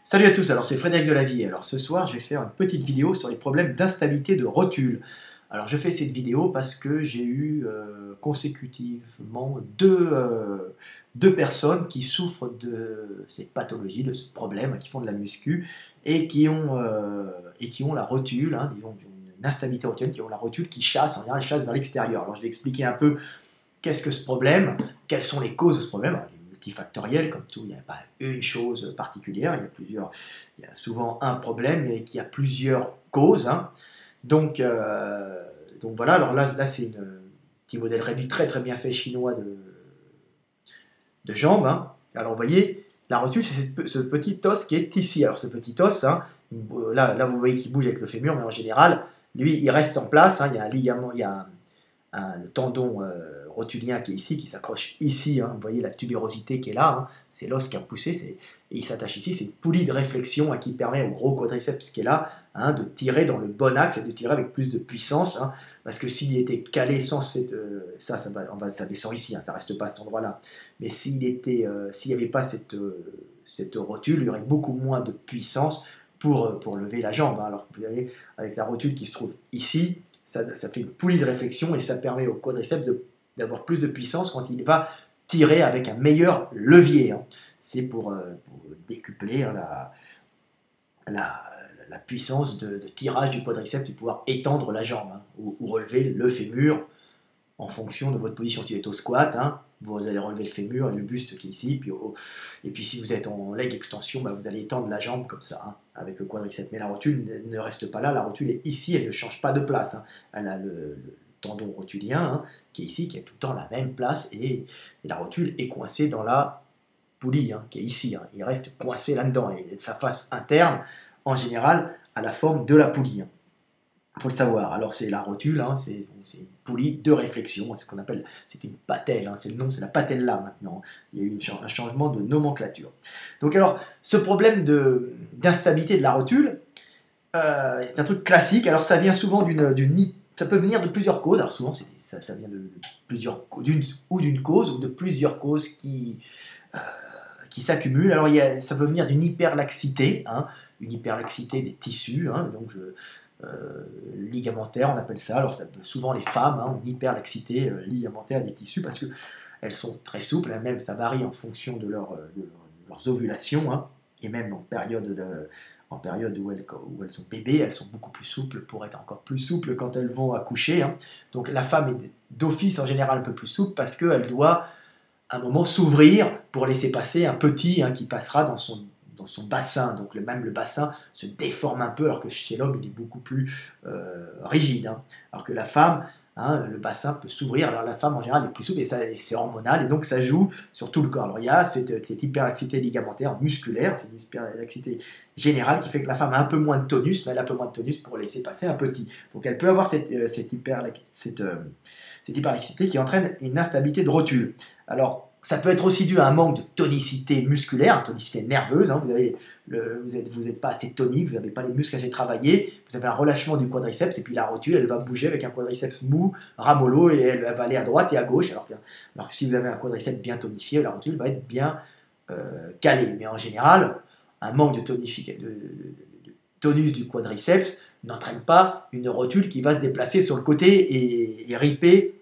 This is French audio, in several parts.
Salut à tous, alors c'est Frédéric Delavie. Alors ce soir, je vais faire une petite vidéo sur les problèmes d'instabilité de rotule. Alors je fais cette vidéo parce que j'ai eu consécutivement deux personnes qui souffrent de cette pathologie, de ce problème, qui font de la muscu et qui ont la rotule, hein, disons, qui ont une instabilité rotulienne, qui ont la rotule qui chasse, en général, elle chasse vers l'extérieur. Alors je vais expliquer un peu qu'est-ce que ce problème, quelles sont les causes de ce problème. Alors, multifactoriel, comme tout, il n'y a pas une chose particulière, il y a souvent un problème et qui a plusieurs causes. Hein. Donc voilà, alors là c'est un petit modèle réduit très très bien fait chinois de jambes. Hein. Alors vous voyez, la rotule c'est ce petit os qui est ici. Alors ce petit os, hein, là vous voyez qu'il bouge avec le fémur, mais en général, lui il reste en place. Hein. Il y a un ligament, il y a le tendon rotulien qui est ici, qui s'accroche ici, hein, vous voyez la tubérosité qui est là, hein, c'est l'os qui a poussé, et il s'attache ici, c'est une poulie de réflexion hein, qui permet au gros quadriceps qui est là hein, de tirer dans le bon axe et de tirer avec plus de puissance, hein, parce que s'il était calé sans cette... ça descend ici, hein, ça reste pas à cet endroit-là, mais s'il n'y avait pas cette rotule, il y aurait beaucoup moins de puissance pour lever la jambe, hein, alors que vous avez avec la rotule qui se trouve ici, ça fait une poulie de réflexion et ça permet au quadriceps d'avoir plus de puissance quand il va tirer avec un meilleur levier. Hein. C'est pour décupler hein, la puissance de tirage du quadriceps et pouvoir étendre la jambe hein, ou relever le fémur en fonction de votre position. Si vous êtes au squat, hein, vous allez relever le fémur et le buste qui est ici. Et puis si vous êtes en leg extension, bah, vous allez étendre la jambe comme ça, hein, avec le quadriceps. Mais la rotule ne reste pas là, la rotule est ici, elle ne change pas de place. Hein. Elle a le tendon rotulien hein, qui est ici, qui a tout le temps la même place, et la rotule est coincée dans la poulie, hein, qui est ici. Hein. Il reste coincé là-dedans, et sa face interne, en général, a la forme de la poulie. Hein. Il faut le savoir. Alors c'est la rotule, hein, c'est une poulie de réflexion, c'est ce qu'on appelle, c'est une patelle, hein, c'est le nom, c'est la patella maintenant. Il y a eu un changement de nomenclature. Donc alors, ce problème d'instabilité de la rotule, c'est un truc classique. Alors ça vient souvent ça peut venir de plusieurs causes. Alors souvent ça vient d'une cause ou de plusieurs causes qui s'accumulent. Alors ça peut venir d'une hyperlaxité, hein, une hyperlaxité des tissus, hein, donc ligamentaire, on appelle ça. Alors, souvent les femmes ont une hyperlaxité ligamentaire des tissus parce qu'elles sont très souples, hein, même ça varie en fonction de leurs ovulations, hein, et même en période où elles sont bébés, elles sont beaucoup plus souples pour être encore plus souples quand elles vont accoucher. Hein. Donc la femme est d'office en général un peu plus souple parce qu'elle doit à un moment s'ouvrir pour laisser passer un petit hein, qui passera dans son bassin, donc même le bassin se déforme un peu, alors que chez l'homme il est beaucoup plus rigide, hein. Alors que la femme, hein, le bassin peut s'ouvrir, alors la femme en général est plus souple, et c'est hormonal, et donc ça joue sur tout le corps. Alors il y a cette hyperlaxité ligamentaire musculaire, c'est une hyperlaxité générale qui fait que la femme a un peu moins de tonus, mais elle a un peu moins de tonus pour laisser passer un petit. Donc elle peut avoir cette hyperlaxité qui entraîne une instabilité de rotule. Alors, ça peut être aussi dû à un manque de tonicité musculaire, tonicité nerveuse. Hein, vous n'êtes pas assez tonique, vous n'avez pas les muscles assez travaillés, vous avez un relâchement du quadriceps, et puis la rotule, elle va bouger avec un quadriceps mou, ramollo, et elle va aller à droite et à gauche. Alors que si vous avez un quadriceps bien tonifié, la rotule va être bien calée. Mais en général, un manque de tonus du quadriceps n'entraîne pas une rotule qui va se déplacer sur le côté et riper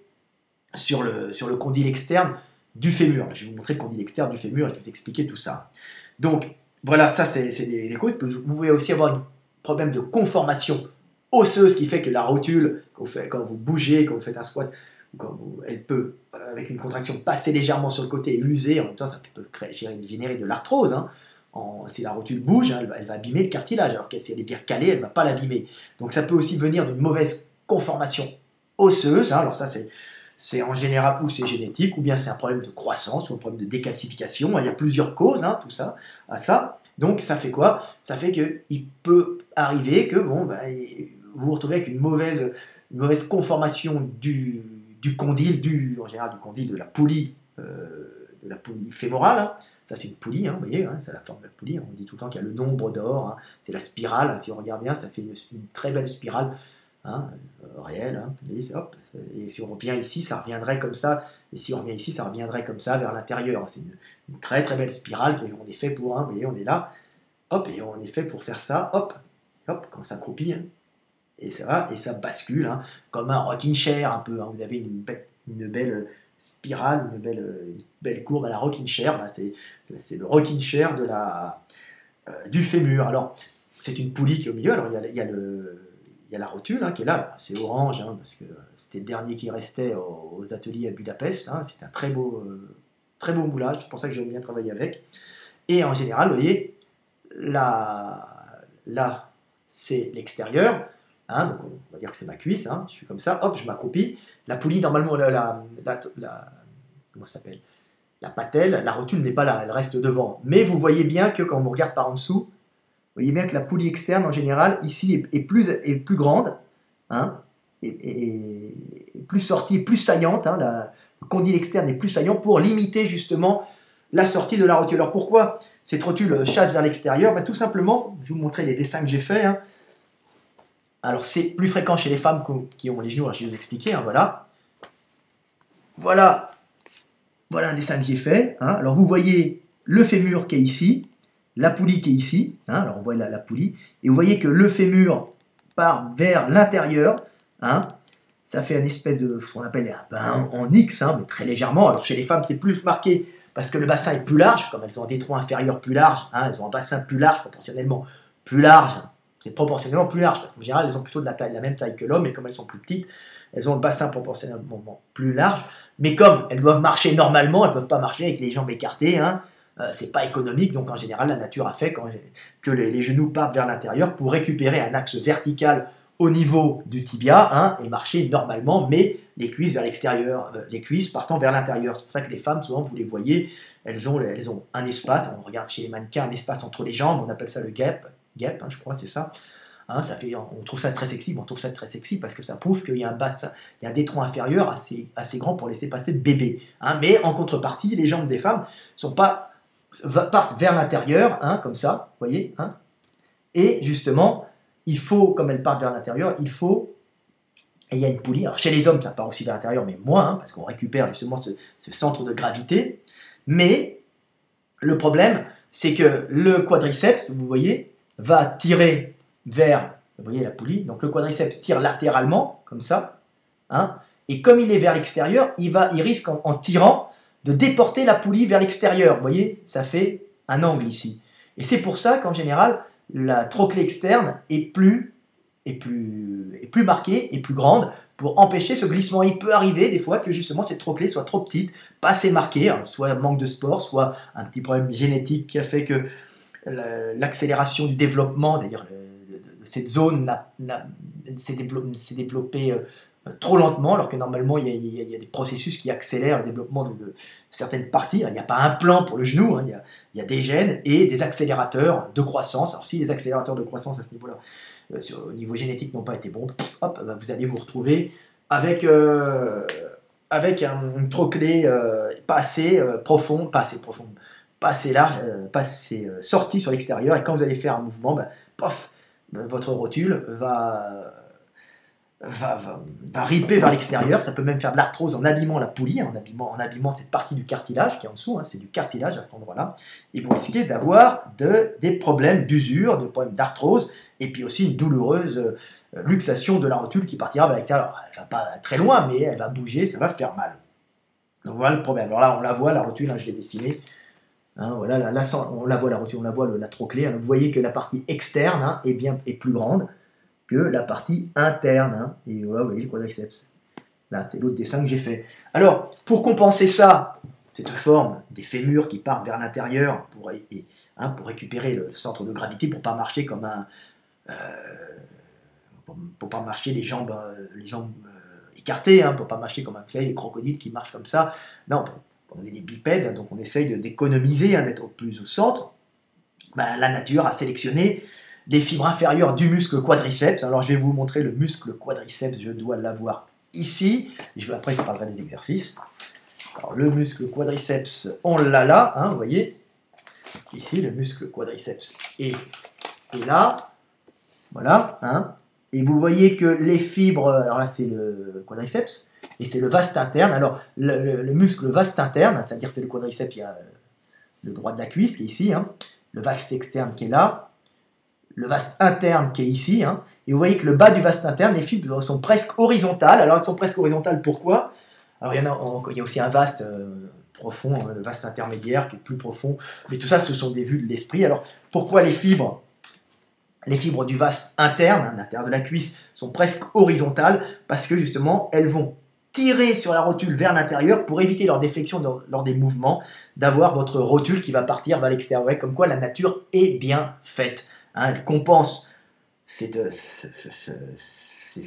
sur le condyle externe du fémur. Je vais vous montrer le condyle externe du fémur et je vais vous expliquer tout ça. Donc, voilà, ça c'est les causes. Vous pouvez aussi avoir un problème de conformation osseuse qui fait que la rotule, quand vous bougez, quand vous faites un squat, elle peut, avec une contraction, passer légèrement sur le côté et user. En même temps, ça peut générer de l'arthrose. Hein. Si la rotule bouge, hein, elle va abîmer le cartilage. Alors que si elle est bien calée, elle ne va pas l'abîmer. Donc ça peut aussi venir d'une mauvaise conformation osseuse. Hein. Alors ça, c'est en général ou c'est génétique, ou bien c'est un problème de croissance, ou un problème de décalcification. Il y a plusieurs causes, hein, tout ça, à ça. Donc ça fait quoi? Ça fait qu'il peut arriver que vous vous retrouvez avec une mauvaise conformation du condyle, en général du condyle de la poulie fémorale. Hein. Ça c'est une poulie, hein, vous voyez, hein, c'est la forme de la poulie. On dit tout le temps qu'il y a le nombre d'or, hein, c'est la spirale. Hein, si on regarde bien, ça fait une très belle spirale. Hein, réel, hein. Hop. Et si on revient ici, ça reviendrait comme ça, et si on revient ici, ça reviendrait comme ça vers l'intérieur. C'est une très très belle spirale qu'on est fait pour, hein. Vous voyez, on est là, hop, et on est fait pour faire ça, hop, hop, quand ça croupit, hein, et ça bascule, hein, comme un rocking chair un peu, hein, vous avez une belle spirale, une belle courbe à la rocking chair, bah, c'est le rocking chair du fémur. Alors, c'est une poulie qui est au milieu, alors il y a la rotule hein, qui est là, c'est orange, hein, parce que c'était le dernier qui restait aux ateliers à Budapest, hein, c'est un très beau moulage, c'est pour ça que j'aime bien travailler avec. Et en général, vous voyez, là c'est l'extérieur, hein, donc on va dire que c'est ma cuisse, hein, je suis comme ça, hop, je m'accroupis. La poulie, normalement, comment ça s'appelle, la patelle, la rotule n'est pas là, elle reste devant. Mais vous voyez bien que quand on regarde par en dessous, vous voyez bien que la poulie externe, en général, ici, est plus grande, hein, et plus sortie, plus saillante. Hein, le condyle externe est plus saillant pour limiter justement la sortie de la rotule. Alors pourquoi cette rotule chasse vers l'extérieur? Ben, tout simplement, je vais vous montrer les dessins que j'ai faits. Hein. Alors c'est plus fréquent chez les femmes qui ont les genoux, alors je vais vous expliquer, hein, voilà. Voilà un dessin que j'ai fait. Hein. Alors vous voyez le fémur qui est ici, la poulie qui est ici, hein, alors on voit la poulie, et vous voyez que le fémur part vers l'intérieur, hein, ça fait une espèce de, ce qu'on appelle en X, hein, mais très légèrement. Alors chez les femmes c'est plus marqué, parce que le bassin est plus large, comme elles ont un détroit inférieur plus large, hein, elles ont un bassin plus large, proportionnellement plus large, c'est proportionnellement plus large, parce qu'en général elles ont plutôt la même taille que l'homme, et comme elles sont plus petites, elles ont le bassin proportionnellement plus large, mais comme elles doivent marcher normalement, elles ne peuvent pas marcher avec les jambes écartées, hein, c'est pas économique, donc en général la nature a fait que les genoux partent vers l'intérieur pour récupérer un axe vertical au niveau du tibia, hein, et marcher normalement, mais les cuisses vers l'extérieur, les cuisses partant vers l'intérieur. C'est pour ça que les femmes, souvent vous les voyez, elles ont un espace, on regarde chez les mannequins, un espace entre les jambes, on appelle ça le gap, hein, je crois c'est ça. Hein, on trouve ça très sexy, parce que ça prouve qu'il y a un bassin, il y a un détroit inférieur assez grand pour laisser passer le bébé. Hein, mais en contrepartie, les jambes des femmes partent vers l'intérieur, hein, comme ça, vous voyez. Hein, et justement, il faut, comme elles partent vers l'intérieur, et il y a une poulie. Alors chez les hommes, ça part aussi vers l'intérieur, mais moins, hein, parce qu'on récupère justement ce centre de gravité. Mais le problème, c'est que le quadriceps, vous voyez, va tirer vers, vous voyez la poulie, donc le quadriceps tire latéralement, comme ça, hein, et comme il est vers l'extérieur, il risque en tirant de déporter la poulie vers l'extérieur. Vous voyez, ça fait un angle ici. Et c'est pour ça qu'en général, la trochlée externe est plus marquée et plus grande pour empêcher ce glissement. Il peut arriver des fois que justement cette trochlée soit trop petite, pas assez marquée, hein, soit manque de sport, soit un petit problème génétique qui a fait que l'accélération du développement, c'est-à-dire de cette zone s'est développée trop lentement, alors que normalement il y a des processus qui accélèrent le développement de certaines parties. Il n'y a pas un plan pour le genou, hein, il y a des gènes et des accélérateurs de croissance. Alors si les accélérateurs de croissance à ce niveau-là, au niveau génétique, n'ont pas été bons, hop, vous allez vous retrouver avec une trochlée pas assez profonde, pas assez large, pas assez sortie sur l'extérieur, et quand vous allez faire un mouvement, pof, votre rotule va ripper vers l'extérieur. Ça peut même faire de l'arthrose en abîmant la poulie, en abîmant cette partie du cartilage qui est en dessous, hein, c'est du cartilage à cet endroit-là, et vous risquez d'avoir des problèmes d'usure, des problèmes d'arthrose, et puis aussi une douloureuse luxation de la rotule qui partira vers l'extérieur. Elle ne va pas très loin, mais elle va bouger, ça va faire mal. Donc voilà le problème. Alors là, on la voit, la rotule, hein, je l'ai dessinée. Hein, voilà, là, on la voit la rotule, on la voit la trochlée. Hein, vous voyez que la partie externe, hein, est plus grande que la partie interne. Hein, et voilà, vous voyez le quadriceps. Là, c'est l'autre dessin que j'ai fait. Alors, pour compenser ça, cette forme des fémurs qui partent vers l'intérieur pour récupérer le centre de gravité, pour ne pas marcher comme pour pas marcher les jambes écartées, hein, pour pas marcher comme, vous savez, les crocodiles qui marchent comme ça. Non, on est des bipèdes, donc on essaye d'économiser, hein, d'être plus au centre. La nature a sélectionné des fibres inférieures du muscle quadriceps. Alors je vais vous montrer le muscle quadriceps, je dois l'avoir ici. Après je parlerai des exercices. Alors le muscle quadriceps, on l'a là, hein, vous voyez. Ici, le muscle quadriceps est là. Voilà, hein. Et vous voyez que les fibres, alors là c'est le quadriceps, et c'est le vaste interne. Alors le muscle vaste interne, c'est-à-dire c'est le quadriceps, il y a le droit de la cuisse qui est ici, hein, le vaste externe qui est là, le vaste interne qui est ici, hein, et vous voyez que le bas du vaste interne, les fibres sont presque horizontales. Alors elles sont presque horizontales, pourquoi? Alors il y a aussi un vaste profond, hein, le vaste intermédiaire qui est plus profond, mais tout ça ce sont des vues de l'esprit. Alors pourquoi les fibres du vaste interne, hein, l'intérieur de la cuisse, sont presque horizontales? Parce que justement elles vont tirer sur la rotule vers l'intérieur pour éviter leur déflexion lors des mouvements, d'avoir votre rotule qui va partir vers l'extérieur. Ouais, comme quoi la nature est bien faite. Hein, elle compense ces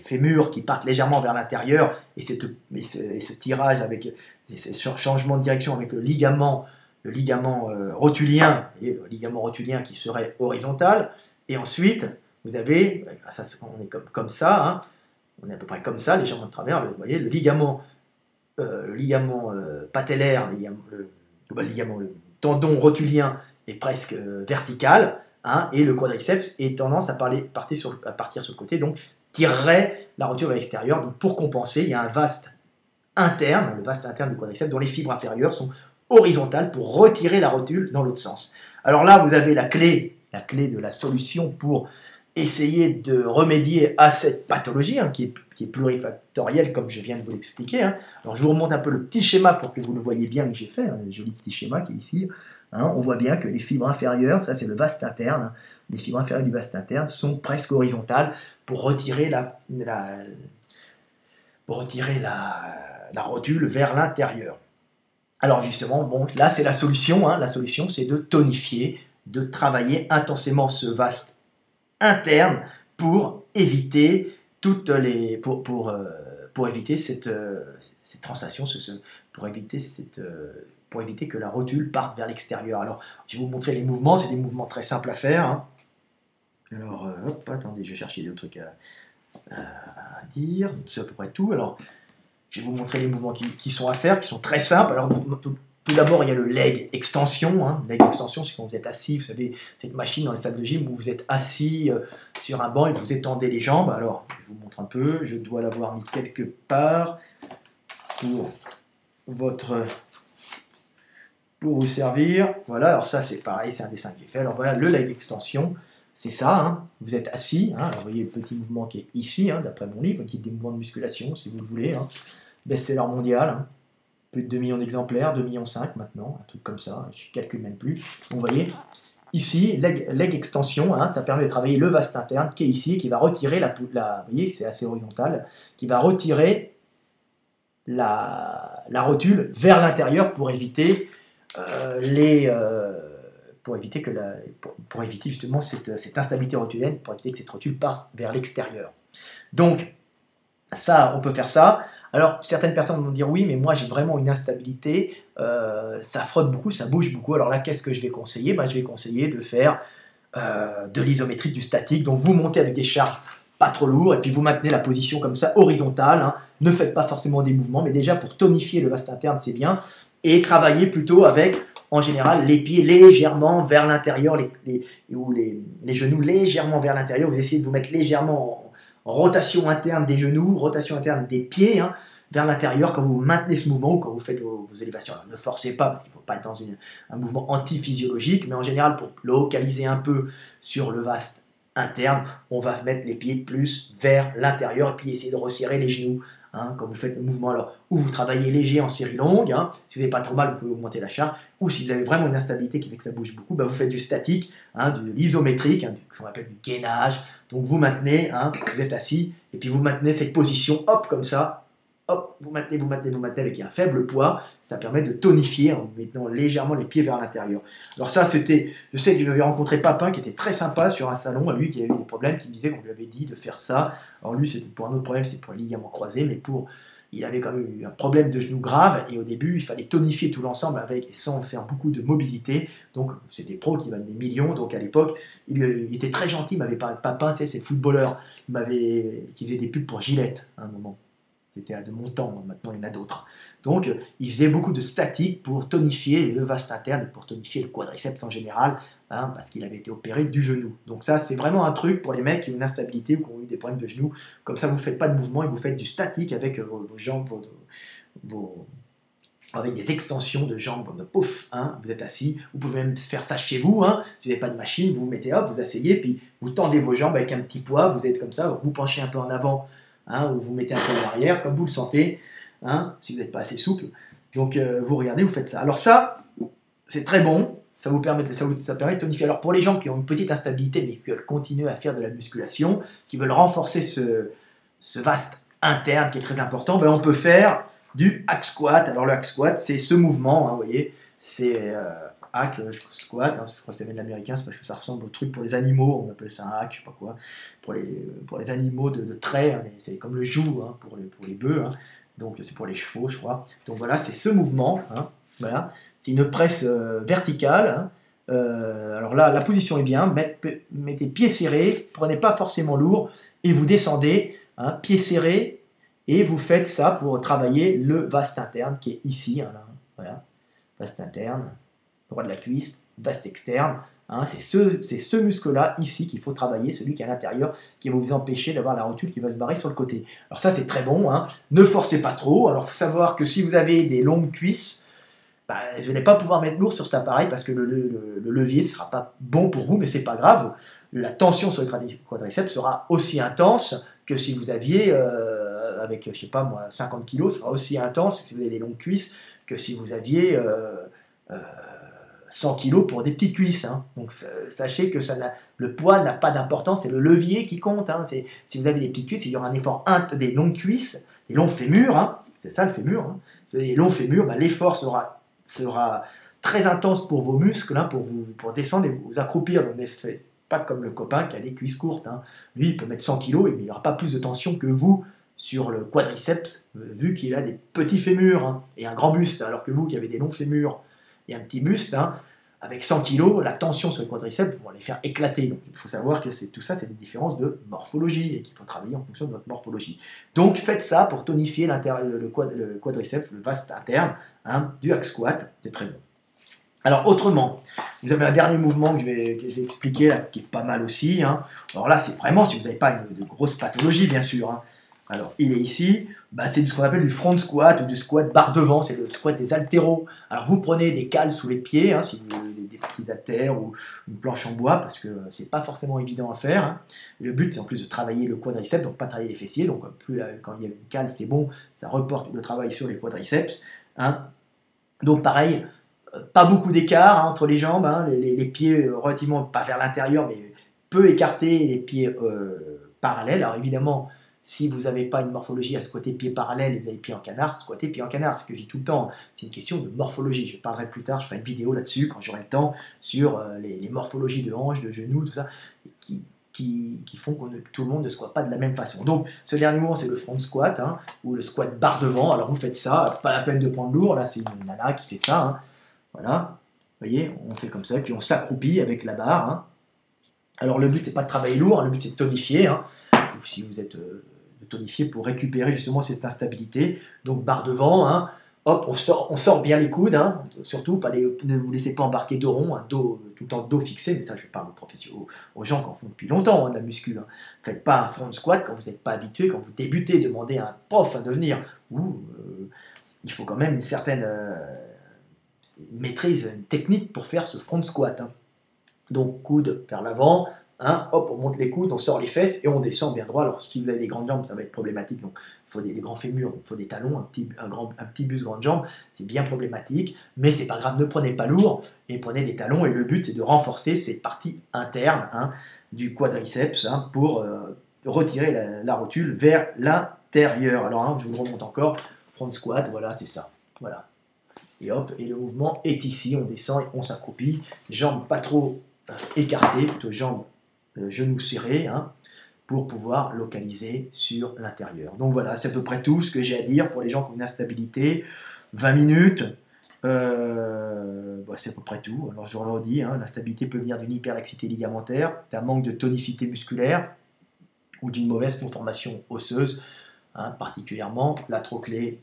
fémurs qui partent légèrement vers l'intérieur et ce tirage avec ce changement de direction avec le ligament rotulien, et le ligament rotulien qui serait horizontal. Et ensuite, vous avez, ça, on est comme ça, hein, on est à peu près comme ça, légèrement de travers, vous voyez, le ligament patellaire, le tendon rotulien est presque vertical, hein, et le quadriceps est tendance à partir sur le côté, donc tirerait la rotule vers l'extérieur. Donc pour compenser, il y a un vaste interne, le vaste interne du quadriceps, dont les fibres inférieures sont horizontales pour retirer la rotule dans l'autre sens. Alors là, vous avez la clé de la solution pour essayer de remédier à cette pathologie, hein, qui est plurifactorielle, comme je viens de vous l'expliquer. Hein. Alors je vous remonte un peu le petit schéma pour que vous le voyez bien que j'ai fait, hein, le joli petit schéma qui est ici. Hein, on voit bien que les fibres inférieures, ça c'est le vaste interne, les fibres inférieures du vaste interne sont presque horizontales pour retirer la rotule vers l'intérieur. Alors justement, bon, là c'est la solution. Hein, la solution c'est de tonifier, de travailler intensément ce vaste interne pour éviter pour éviter cette translation, pour éviter que la rotule parte vers l'extérieur. Alors, je vais vous montrer les mouvements, c'est des mouvements très simples à faire. Hein. Alors, hop, attendez, je vais chercher des trucs à dire, c'est à peu près tout. Alors, je vais vous montrer les mouvements qui sont à faire, qui sont très simples. Alors, tout d'abord, il y a le leg extension. Hein. Leg extension, c'est quand vous êtes assis, vous savez, cette machine dans les salles de gym où vous êtes assis sur un banc et vous étendez les jambes. Alors, je vous montre un peu, je dois l'avoir mis quelque part pour vous servir. Voilà, alors ça c'est pareil, c'est un dessin que j'ai fait. Alors voilà, le leg extension, c'est ça. Hein. Vous êtes assis, hein. Alors, vous voyez le petit mouvement qui est ici, hein, d'après mon livre, qui est des mouvements de musculation, si vous le voulez. Hein. Best-seller mondial. Hein. Plus de 2 millions d'exemplaires, 2,5 millions maintenant, un truc comme ça, je ne calcule même plus. Donc, vous voyez, ici, leg extension, hein, ça permet de travailler le vaste interne qui est ici, qui va retirer vous voyez, c'est assez horizontal, qui va retirer la rotule vers l'intérieur pour éviter pour éviter justement cette instabilité rotulienne, pour éviter que cette rotule parte vers l'extérieur. Donc, ça, on peut faire ça. Alors, certaines personnes vont dire, oui, mais moi, j'ai vraiment une instabilité, ça frotte beaucoup, ça bouge beaucoup. Alors là, qu'est-ce que je vais conseiller? Je vais conseiller de faire de l'isométrique, du statique. Donc, vous montez avec des charges pas trop lourdes, et puis vous maintenez la position comme ça, horizontale. Hein. Ne faites pas forcément des mouvements, mais déjà, pour tonifier le vaste interne, c'est bien. Et travaillez plutôt avec, en général, les pieds légèrement vers l'intérieur, les genoux légèrement vers l'intérieur. Vous essayez de vous mettre légèrement en rotation interne des genoux, rotation interne des pieds, hein, vers l'intérieur quand vous maintenez ce mouvement ou quand vous faites vos élévations. Alors, ne forcez pas, parce qu'il ne faut pas être dans un mouvement antiphysiologique, mais en général, pour localiser un peu sur le vaste interne, on va mettre les pieds plus vers l'intérieur et puis essayer de resserrer les genoux. Hein, quand vous faites le mouvement, alors, ou vous travaillez léger en série longue, hein, si vous n'avez pas trop mal, vous pouvez augmenter la charge, ou si vous avez vraiment une instabilité qui fait que ça bouge beaucoup, vous faites du statique, hein, de l'isométrique, hein, ce qu'on appelle du gainage. Donc vous maintenez, hein, vous êtes assis, et puis vous maintenez cette position, hop, comme ça, hop, vous maintenez avec un faible poids, ça permet de tonifier en mettant légèrement les pieds vers l'intérieur. Alors ça, c'était, je sais que j'avais rencontré Papin qui était très sympa sur un salon, lui qui avait eu des problèmes, qui me disait qu'on lui avait dit de faire ça. Alors lui, c'était pour un autre problème, c'est pour le ligament croisé, mais il avait quand même eu un problème de genou grave, et au début, il fallait tonifier tout l'ensemble sans faire beaucoup de mobilité. Donc, c'est des pros qui valent des millions. Donc, à l'époque, il était très gentil, il m'avait parlé de Papin, c'est le footballeur qui faisait des pubs pour Gillette à un moment. C'était de mon temps, maintenant il y en a d'autres. Donc, il faisait beaucoup de statique pour tonifier le vaste interne, pour tonifier le quadriceps en général, hein, parce qu'il avait été opéré du genou. Donc ça, c'est vraiment un truc pour les mecs qui ont une instabilité ou qui ont eu des problèmes de genou. Comme ça, vous ne faites pas de mouvement et vous faites du statique avec vos jambes, avec des extensions de jambes comme pouf, hein, vous êtes assis, vous pouvez même faire ça chez vous, hein, si vous n'avez pas de machine, vous vous mettez hop, vous asseyez, puis vous tendez vos jambes avec un petit poids, vous êtes comme ça, vous penchez un peu en avant, hein, ou vous mettez un peu en arrière, comme vous le sentez, hein, si vous n'êtes pas assez souple. Donc vous regardez, vous faites ça. Alors ça, c'est très bon, ça permet de tonifier. Alors pour les gens qui ont une petite instabilité, mais qui veulent continuer à faire de la musculation, qui veulent renforcer ce vaste interne qui est très important, ben on peut faire du hack squat. Alors le hack squat, c'est ce mouvement, hein, vous voyez, c'est hack squat, hein, je crois que ça vient de l'américain, c'est parce que ça ressemble au truc pour les animaux, on appelle ça un hack, je sais pas quoi, pour les animaux de trait, hein, c'est comme le joug, hein, pour les bœufs, hein, donc c'est pour les chevaux, je crois. Donc voilà, c'est ce mouvement, hein, voilà, c'est une presse verticale, hein. Alors là, la position est bien, mettez pieds serrés, prenez pas forcément lourd, et vous descendez, hein, pieds serrés, et vous faites ça pour travailler le vaste interne qui est ici, hein, là, voilà, vaste interne, droit de la cuisse, vaste externe, hein, c'est ce muscle-là, ici, qu'il faut travailler, celui qui est à l'intérieur, qui va vous empêcher d'avoir la rotule qui va se barrer sur le côté. Alors ça, c'est très bon, hein, ne forcez pas trop. Alors il faut savoir que si vous avez des longues cuisses, bah, vous n'allez pas pouvoir mettre lourd sur cet appareil parce que le levier ne sera pas bon pour vous, mais c'est pas grave. La tension sur le quadriceps sera aussi intense que si vous aviez, avec, je sais pas moi, 50 kg, sera aussi intense si vous avez des longues cuisses que si vous aviez 100 kg pour des petites cuisses. Hein. Donc sachez que le poids n'a pas d'importance, c'est le levier qui compte. Hein. Si vous avez des petites cuisses, il y aura un effort, des longues cuisses, des longs fémurs, hein. C'est ça le fémur. Hein. Si vous avez des longs fémurs, bah, l'effort sera très intense pour vos muscles, hein, pour descendre et vous accroupir. Donc, ne faites pas comme le copain qui a des cuisses courtes. Hein. Lui, il peut mettre 100 kg, mais il n'aura pas plus de tension que vous sur le quadriceps, vu qu'il a des petits fémurs, hein, et un grand buste, alors que vous qui avez des longs fémurs et un petit buste, hein, avec 100 kg, la tension sur le quadriceps, vous allez les faire éclater. Donc il faut savoir que tout ça, c'est des différences de morphologie et qu'il faut travailler en fonction de votre morphologie. Donc faites ça pour tonifier le quadriceps, le vaste interne, hein, du hack squat, c'est très bon. Alors autrement, vous avez un dernier mouvement que je vais expliquer, là, qui est pas mal aussi. Hein. Alors là, c'est vraiment si vous n'avez pas de grosse pathologie, bien sûr. Hein. Alors, il est ici, bah, c'est ce qu'on appelle du front squat ou du squat barre devant, c'est le squat des haltéros. Alors, vous prenez des cales sous les pieds, hein, si vous avez des petits haltères ou une planche en bois, parce que c'est pas forcément évident à faire. Hein. Le but, c'est en plus de travailler le quadriceps, donc pas travailler les fessiers. Donc, quand il y a une cale, c'est bon, ça reporte le travail sur les quadriceps. Hein. Donc, pareil, pas beaucoup d'écart, hein, entre les jambes, hein, les pieds relativement, pas vers l'intérieur, mais peu écartés, les pieds parallèles. Alors, évidemment, si vous n'avez pas une morphologie à squatter pieds parallèles et vous avez pieds en canard, squatter pieds en canard, c'est ce que je dis tout le temps, c'est une question de morphologie. Je parlerai plus tard, je ferai une vidéo là-dessus quand j'aurai le temps, sur les morphologies de hanches, de genoux, tout ça, qui font que tout le monde ne squatte pas de la même façon. Donc ce dernier mouvement, c'est le front squat, hein, ou le squat barre devant. Alors vous faites ça, pas la peine de prendre lourd, là c'est une nana qui fait ça, hein. Voilà, vous voyez, on fait comme ça, puis on s'accroupit avec la barre. Hein. Alors le but, c'est pas de travailler lourd, hein, le but c'est de tonifier, hein, ou si vous êtes... tonifier pour récupérer justement cette instabilité. Donc barre devant, hein, hop, on sort bien les coudes, hein, surtout ne vous laissez pas embarquer dos rond, hein, tout le temps dos fixé, mais ça je parle aux gens qui en font depuis longtemps, hein, de la muscu. Hein. Faites pas un front squat quand vous n'êtes pas habitué, quand vous débutez, demandez à un prof de venir, il faut quand même une certaine maîtrise, une technique pour faire ce front squat. Hein. Donc coude vers l'avant, hein, hop, on monte les coudes, on sort les fesses et on descend bien droit. Alors si vous avez des grandes jambes, ça va être problématique. Donc il faut des grands fémurs, il faut des talons, un petit buste grande jambe, c'est bien problématique. Mais c'est pas grave, ne prenez pas lourd et prenez des talons. Et le but c'est de renforcer cette partie interne, hein, du quadriceps, hein, pour retirer la rotule vers l'intérieur. Alors hein, je vous remonte encore, front squat, voilà, c'est ça. Voilà. Et hop, et le mouvement est ici, on descend et on s'accroupit, jambes pas trop écartées, plutôt jambes genoux serrés, hein, pour pouvoir localiser sur l'intérieur. Donc voilà, c'est à peu près tout ce que j'ai à dire pour les gens qui ont une instabilité. 20 minutes, c'est à peu près tout. Alors je le redis, hein, l'instabilité peut venir d'une hyperlaxité ligamentaire, d'un manque de tonicité musculaire ou d'une mauvaise conformation osseuse, hein, particulièrement la trochlée,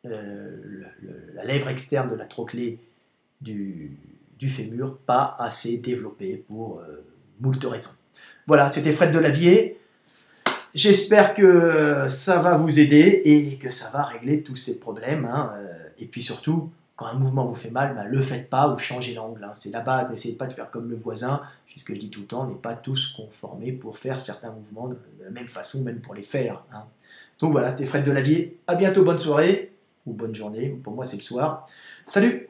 la lèvre externe de la trochlée du fémur, pas assez développée pour moult raisons. Voilà, c'était Fred Delavier. J'espère que ça va vous aider et que ça va régler tous ces problèmes. Hein. Et puis surtout, quand un mouvement vous fait mal, le faites pas ou changez l'angle. Hein. C'est la base, n'essayez pas de faire comme le voisin. C'est ce que je dis tout le temps, on n'est pas tous conformés pour faire certains mouvements de la même façon, même pour les faire. Hein. Donc voilà, c'était Fred Delavier. À bientôt, bonne soirée ou bonne journée. Pour moi, c'est le soir. Salut!